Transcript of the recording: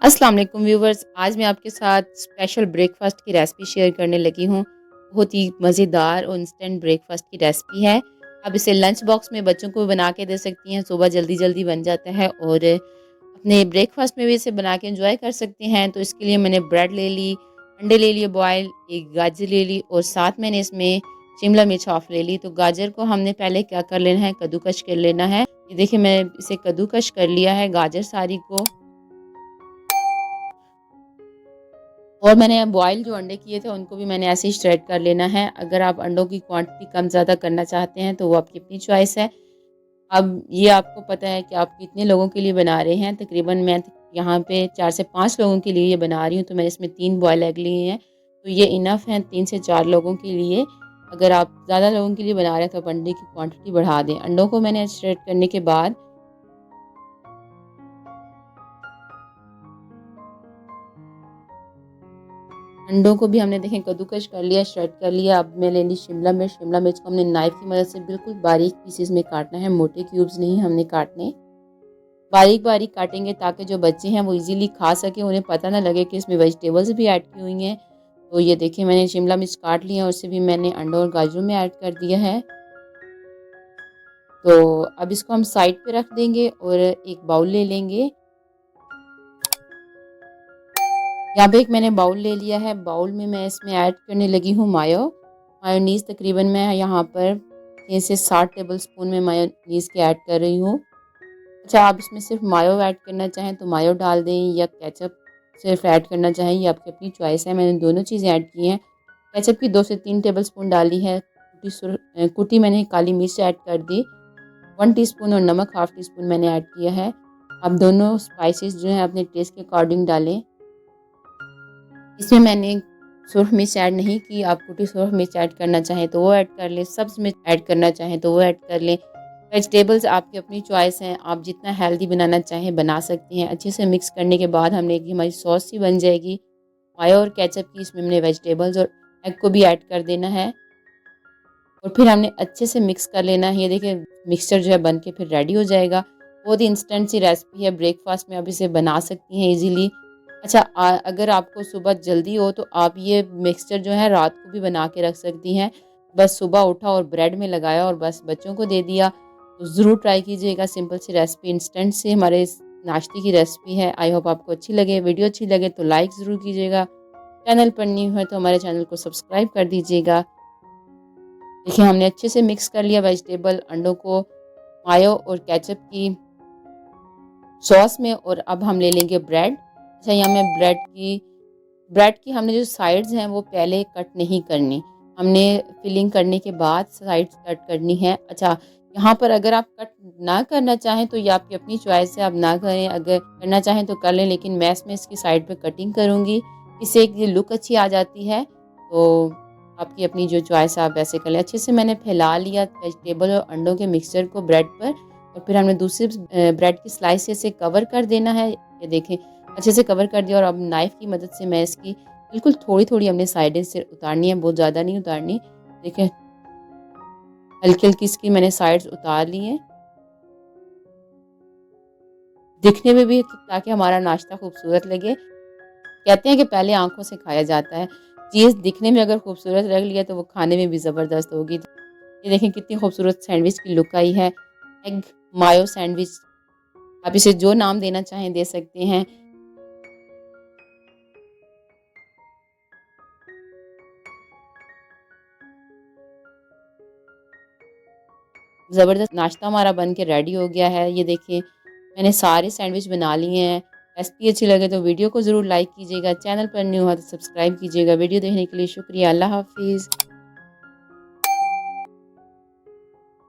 अस्सलाम वालेकुम व्यूवर्स। आज मैं आपके साथ स्पेशल ब्रेकफास्ट की रेसिपी शेयर करने लगी हूँ। बहुत ही मज़ेदार और इंस्टेंट ब्रेकफास्ट की रेसिपी है। आप इसे लंच बॉक्स में बच्चों को बना के दे सकती हैं, सुबह जल्दी-जल्दी बन जाता है और अपने ब्रेकफास्ट में भी इसे बना के एंजॉय कर सकते हैं। तो इसके लिए मैंने ब्रेड ले ली, अंडे ले लिए बॉयल, एक गाजर ले ली और साथ मैंने इसमें शिमला मिर्च हाफ ले ली। तो गाजर को हमने पहले क्या कर लेना है, कद्दूकश कर लेना है। ये देखिए मैं इसे कद्दूकश कर लिया है गाजर सारी को। और मैंने बॉयल जो अंडे किए थे उनको भी मैंने ऐसे ही श्रेड कर लेना है। अगर आप अंडों की क्वांटिटी कम ज़्यादा करना चाहते हैं तो वो आपकी अपनी चॉइस है। अब ये आपको पता है कि आप कितने लोगों के लिए बना रहे हैं। तकरीबन मैं यहाँ पे 4 से 5 लोगों के लिए ये बना रही हूँ, तो मैंने इसमें 3 बॉयल एग लिए हैं। तो ये इनफ है 3 से 4 लोगों के लिए। अगर आप ज़्यादा लोगों के लिए बना रहे हैं तो आप अंडे की क्वांटिटी बढ़ा दें। अंडों को मैंने श्रेड करने के बाद अंडों को भी हमने देखें कद्दूकस कर लिया, श्रेड कर लिया। अब मैं ले ली शिमला मिर्च। शिमला मिर्च को हमने नाइफ़ की मदद से बिल्कुल बारीक पीसेस में काटना है, मोटे क्यूब्स नहीं हमने काटने। बारीक-बारीक काटेंगे ताकि जो बच्चे हैं वो इज़ीली खा सकें, उन्हें पता ना लगे कि इसमें वेजिटेबल्स भी ऐड की हुई हैं। तो ये देखिए मैंने शिमला मिर्च काट लिया और उसे भी मैंने अंडों और गाजरों में ऐड कर दिया है। तो अब इसको हम साइड पे रख देंगे और एक बाउल ले लेंगे। यहाँ पे एक मैंने बाउल ले लिया है। बाउल में मैं इसमें ऐड करने लगी हूँ मायोनीज़। तकरीबन मैं यहाँ पर 6 से 7 टेबल स्पून में मायोनीज़ के ऐड कर रही हूँ। अच्छा, आप इसमें सिर्फ मायो ऐड करना चाहें तो मायो डाल दें या केचप सिर्फ ऐड करना चाहें, ये आपकी अपनी चॉइस है। मैंने दोनों चीज़ें ऐड की हैं। केचप की 2 से 3 टेबल स्पून डाली है। कुटी मैंने काली मिर्च ऐड कर दी। 1 टीस्पून और नमक हाफ़ टी स्पून मैंने ऐड किया है। आप दोनों स्पाइसेस जो हैं अपने टेस्ट के अकॉर्डिंग डालें। इसमें मैंने सुरख मिर्च ऐड नहीं की। आप कुटी सुरख मिर्च ऐड करना चाहें तो वो ऐड कर लें, सब्ज़ मिर्च ऐड करना चाहें तो वो ऐड कर लें। वेजिटेबल्स आपकी अपनी चॉइस हैं, आप जितना हेल्दी बनाना चाहें बना सकती हैं। अच्छे से मिक्स करने के बाद हमने एक हमारी सॉस सी बन जाएगी मायो और केचप की। इसमें हमने वेजिटेबल्स और एग को भी ऐड कर देना है और फिर हमने अच्छे से मिक्स कर लेना है। ये देखिए मिक्सचर जो है बन के फिर रेडी हो जाएगा। बहुत ही इंस्टेंट सी रेसिपी है, ब्रेकफास्ट में आप इसे बना सकती हैं ईज़िली। अच्छा, अगर आपको सुबह जल्दी हो तो आप ये मिक्सचर जो है रात को भी बना के रख सकती हैं। बस सुबह उठा और ब्रेड में लगाया और बस बच्चों को दे दिया। तो ज़रूर ट्राई कीजिएगा। सिंपल सी रेसिपी, इंस्टेंट सी हमारे इस नाश्ते की रेसिपी है। आई होप आपको अच्छी लगे। वीडियो अच्छी लगे तो लाइक ज़रूर कीजिएगा। चैनल पर न्यू है तो हमारे चैनल को सब्सक्राइब कर दीजिएगा। देखिए हमने अच्छे से मिक्स कर लिया वेजिटेबल, अंडों को मायो और केचप की सॉस में और अब हम ले लेंगे ब्रेड। अच्छा, यहाँ मैं ब्रेड की हमने जो साइड्स हैं वो पहले कट नहीं करनी। हमने फिलिंग करने के बाद साइड्स कट करनी है। अच्छा, यहाँ पर अगर आप कट ना करना चाहें तो ये आपकी अपनी चॉइस है, आप ना करें। अगर करना चाहें तो कर लें, लेकिन मैं इसमें इसकी साइड पे कटिंग करूँगी। इससे एक ये लुक अच्छी आ जाती है। तो आपकी अपनी जो चॉइस है आप वैसे कर लें। अच्छे से मैंने फैला लिया वेजिटेबल और अंडों के मिक्सचर को ब्रेड पर और फिर हमने दूसरी ब्रेड की स्लाइस से इसे कवर कर देना है। ये देखें अच्छे से कवर कर दिया और अब नाइफ़ की मदद से मैं इसकी बिल्कुल थोड़ी-थोड़ी हमने साइडें से उतारनी है, बहुत ज़्यादा नहीं उतारनी। देखें हल्की-हल्की इसकी मैंने साइड्स उतार ली हैं। दिखने में भी ताकि हमारा नाश्ता खूबसूरत लगे। कहते हैं कि पहले आँखों से खाया जाता है। चीज़ दिखने में अगर खूबसूरत लग रही है तो वो खाने में भी ज़बरदस्त होगी। ये देखें कितनी खूबसूरत सैंडविच की लुक आई है। एग मायो सैंडविच, आप इसे जो नाम देना चाहें दे सकते हैं। ज़बरदस्त नाश्ता हमारा बन के रेडी हो गया है। ये देखिए मैंने सारे सैंडविच बना लिए हैं। रेसिपी अच्छी लगे तो वीडियो को ज़रूर लाइक कीजिएगा। चैनल पर न्यू हो तो सब्सक्राइब कीजिएगा। वीडियो देखने के लिए शुक्रिया। अल्लाह हाफ़िज़।